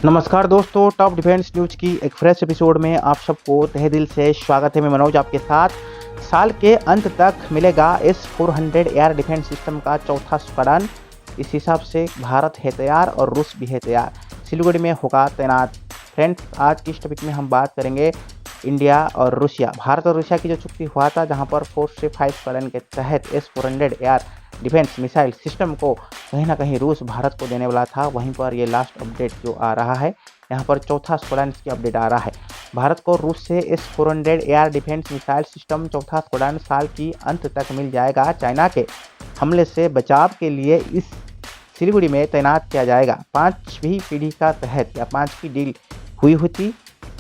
नमस्कार दोस्तों, top defence news की एक फ्रेश एपिसोड में आप सबको तहे दिल से स्वागत है। मैं मनोज आपके साथ। साल के अंत तक मिलेगा S-400 एयर डिफेंस सिस्टम का चौथा स्क्वाड्रन। इस हिसाब से भारत है तैयार और रूस भी है तैयार, सिलीगुड़ी में होगा तैनात। फ्रेंड्स, आज की इस टॉपिक में हम बात करेंगे इंडिया और रूसिया, भारत और रूसिया की जो चुक्ति हुआ था, जहां पर 4 से 5 स्क्वाड्रन के तहत S-400 air defence missile system को कहीं ना कहीं रूस भारत को देने वाला था। वहीं पर ये लास्ट अपडेट जो आ रहा है, यहाँ पर चौथा स्क्वाड्रन की अपडेट आ रहा है। भारत को रूस से S-400 air defence missile system चौथा स्क्वाड्रन साल की अंत तक मिल जाएगा। चाइना के हमले से बचाव के लिए इस सिलीगुड़ी में तैनात किया जाएगा। 5वीं पीढ़ी का तहत या 5 की डील हुई थी,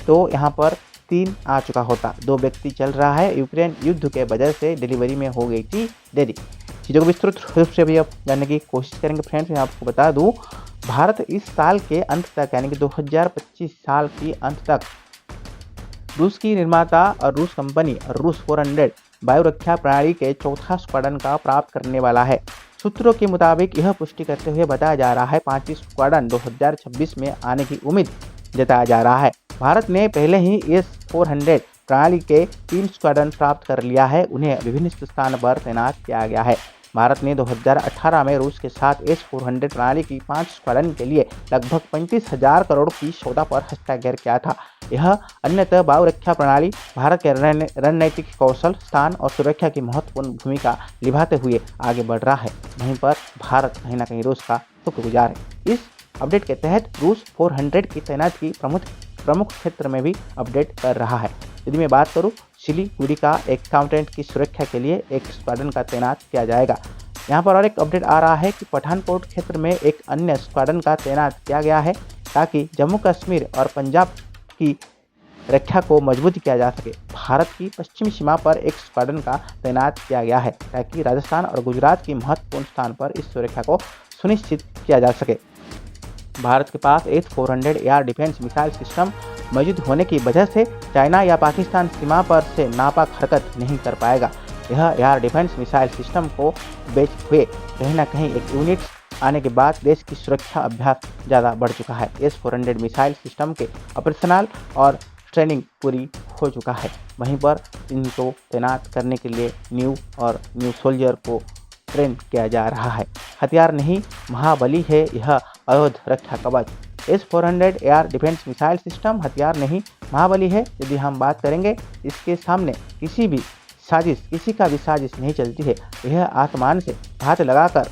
तो यहाँ पर 3 आ चुका होता। 2 व्यक्ति चल रहा है। यूक्रेन युद्ध के वजह से डिलीवरी में हो गई थी देरी। चीज़ों को विस्तृत रूप से भी अब जानने की कोशिश करेंगे। फ्रेंड्स, मैं आपको बता दूं, भारत इस साल के अंत तक यानी कि 2025 साल की अंत तक रूस की निर्माता और रूस कंपनी रूस 400 वायु रक्षा प्रणाली के चौथा स्क्वाड्रन का प्राप्त करने वाला है। सूत्रों के मुताबिक यह पुष्टि करते हुए बताया जा रहा है 5वीं स्क्वाड्रन 2026 में आने की उम्मीद जताया जा रहा है। भारत ने पहले ही S-400 प्रणाली के 3 स्क्वाड्रन प्राप्त कर लिया है। उन्हें विभिन्न स्थान पर तैनात किया गया है। भारत ने 2018 में रूस के साथ S-400 प्रणाली की 5 स्क्वाड्रन के लिए लगभग 35,000 करोड़ की सौदा पर हस्ताक्षर किया था। यह अन्यतः वायु रक्षा प्रणाली भारत के रणनीतिक कौशल, स्थान और सुरक्षा की महत्वपूर्ण भूमिका निभाते हुए आगे बढ़ रहा है। वहीं पर भारत कहीं ना कहीं रूस का शुक्रगुजार है। इस अपडेट के तहत रूस 400 की तैनाती प्रमुख क्षेत्र में भी अपडेट कर रहा है। यदि मैं बात करूं, सिलीगुड़ी का एक काउंटेंट की सुरक्षा के लिए एक स्क्वाड्रन का तैनात किया जाएगा। यहाँ पर और एक अपडेट आ रहा है कि पठानकोट क्षेत्र में एक अन्य स्क्वाड्रन का तैनात किया गया है, ताकि जम्मू कश्मीर और पंजाब की रक्षा को मजबूत किया जा सके। भारत की पश्चिमी सीमा पर एक स्क्वाड्रन का तैनात किया गया है, ताकि राजस्थान और गुजरात की महत्वपूर्ण स्थान पर इस सुरक्षा को सुनिश्चित किया जा सके। भारत के पास S-400 air defence missile system मौजूद होने की वजह से चाइना या पाकिस्तान सीमा पर से नापाक हरकत नहीं कर पाएगा। यह एयर डिफेंस मिसाइल सिस्टम को बेचते हुए कहीं ना कहीं एक यूनिट आने के बाद देश की सुरक्षा अभ्यास ज़्यादा बढ़ चुका है। S-400 मिसाइल सिस्टम के ऑपरेशनल और ट्रेनिंग पूरी हो चुका है। वहीं पर इनको तैनात करने के लिए न्यू सोल्जर को ट्रेन किया जा रहा है। हथियार नहीं, महाबली है यह अवध रक्षा कवच। S-400 air defence missile system हथियार नहीं, महाबली है। यदि हम बात करेंगे, इसके सामने किसी का भी साजिश नहीं चलती है। यह आसमान से हाथ लगाकर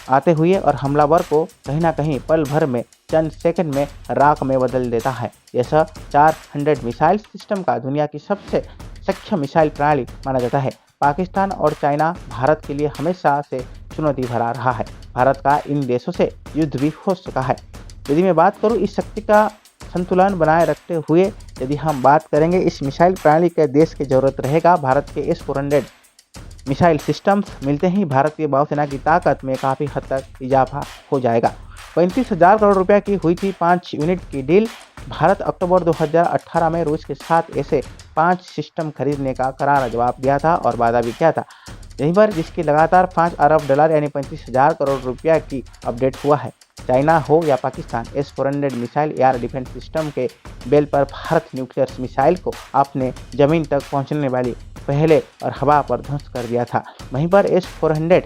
आते हुए और हमलावर को कहीं ना कहीं पल भर में, चंद सेकंड में राख में बदल देता है। यह 400 मिसाइल सिस्टम का दुनिया की सबसे सक्षम मिसाइल प्रणाली माना जाता है। पाकिस्तान और चाइना भारत के लिए हमेशा से चुनौती भरा रहा है। भारत का इन देशों से युद्ध भी हो चुका है। यदि मैं बात करूं, इस शक्ति का संतुलन बनाए रखते हुए यदि हम बात करेंगे, इस मिसाइल प्रणाली के देश की जरूरत रहेगा। भारत के S-400 मिसाइल सिस्टम्स मिलते ही भारतीय वायुसेना की ताकत में काफ़ी हद तक इजाफा हो जाएगा। 35,000 करोड़ रुपए की हुई थी 5 यूनिट की डील। भारत अक्टूबर 2018 में रूस के साथ ऐसे 5 सिस्टम खरीदने का करारा जवाब दिया था और वादा भी किया था। यहीं पर जिसकी लगातार $5 अरब यानी 35,000 करोड़ रुपया की अपडेट हुआ है। चाइना हो या Pakistan, S-400 missile air defence system के बेल पर भारत न्यूक्लियर मिसाइल को अपने ज़मीन तक पहुंचने वाली पहले और हवा पर ध्वस्त कर दिया था। वहीं पर S-400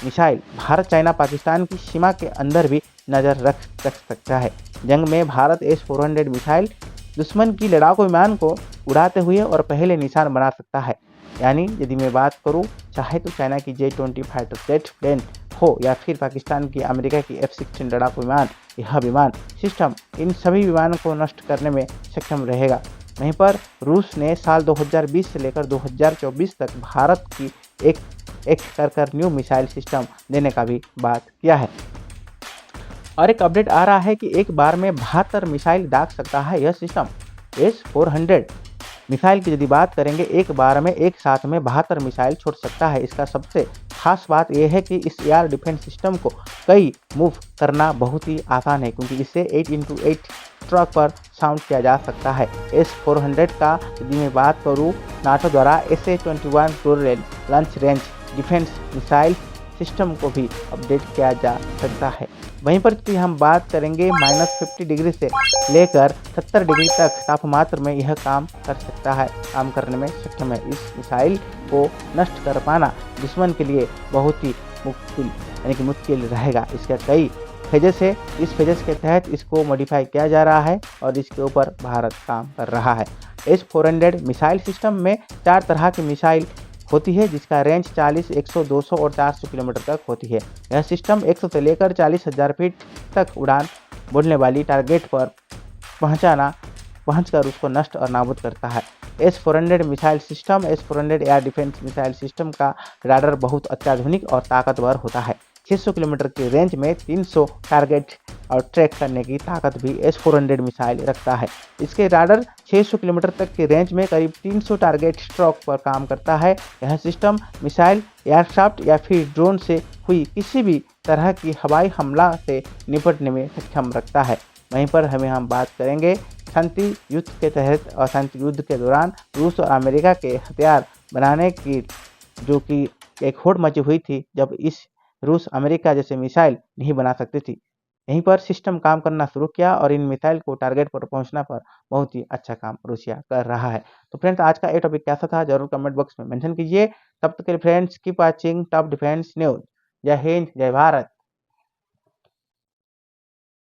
missile Bharat, China, Pakistan की सीमा के अंदर भी नज़र रख सकता है। जंग में भारत S-400 मिसाइल दुश्मन की लड़ाकू विमान को उड़ाते हुए और पहले निशान बना सकता है। यानी यदि मैं बात करूं, चाहे तो चाइना की J-20 फाइटर जेट प्लेन हो या फिर पाकिस्तान की अमेरिका की F-16 लड़ाकू विमान, यह विमान सिस्टम इन सभी विमानों को नष्ट करने में सक्षम रहेगा। वहीं पर रूस ने साल 2020 से लेकर 2024 तक भारत की एक कर न्यू मिसाइल सिस्टम देने का भी बात किया है। और एक अपडेट आ रहा है कि एक बार में 72 मिसाइल दाग सकता है यह सिस्टम। S-400 मिसाइल की यदि बात करेंगे, एक बार में एक साथ में 72 मिसाइल छोड़ सकता है। इसका सबसे खास बात यह है कि इस एयर डिफेंस सिस्टम को कई मूव करना बहुत ही आसान है, क्योंकि इसे 8x8 ट्रक पर साउंड किया जा सकता है। S-400 का यदि मैं बात करूँ, नाटो द्वारा SA-21 launch range defence missile system को भी अपडेट किया जा सकता है। वहीं पर यदि हम बात करेंगे -50 डिग्री से लेकर 70 डिग्री तक तापमात्र में यह काम कर सकता है, काम करने में सक्षम है। इस मिसाइल को नष्ट कर पाना दुश्मन के लिए बहुत ही मुश्किल रहेगा। इसके कई फेजेस है, इस फेजेस के तहत इसको मॉडिफाई किया जा रहा है और इसके ऊपर भारत काम कर रहा है। S-400 मिसाइल सिस्टम में 4 तरह की मिसाइल होती है, जिसका रेंज 40, 100, 200 और 400 किलोमीटर तक होती है। यह सिस्टम 100 से लेकर 40,000 फीट तक उड़ान भरने वाली टारगेट पर पहुंचकर उसको नष्ट और नाबूद करता है। S-400 missile system, S-400 air defence missile system का राडार बहुत अत्याधुनिक और ताकतवर होता है। 600 किलोमीटर की रेंज में 300 टारगेट और ट्रैक करने की ताकत भी S-400 मिसाइल रखता है। इसके राडार 600 किलोमीटर तक की रेंज में करीब 300 टारगेट स्ट्रोक पर काम करता है। यह सिस्टम मिसाइल, एयरक्राफ्ट या फिर ड्रोन से हुई किसी भी तरह की हवाई हमला से निपटने में सक्षम रखता है। वहीं पर हम बात करेंगे शांति युद्ध के तहत और शांति युद्ध के दौरान रूस और अमेरिका के हथियार बनाने की जो कि एक होड़ मची हुई थी, जब इस रूस अमेरिका जैसे मिसाइल नहीं बना सकती थी। यहीं पर सिस्टम काम करना शुरू किया और इन मिसाइल को टारगेट पर पहुंचना पर बहुत ही अच्छा काम रूसिया कर रहा है। तो फ्रेंड्स, आज का ये टॉपिक कैसा था जरूर कमेंट बॉक्स में मेंशन कीजिए। तब तक के लिए friends keep watching top defence news. जय हिंद, जय भारत।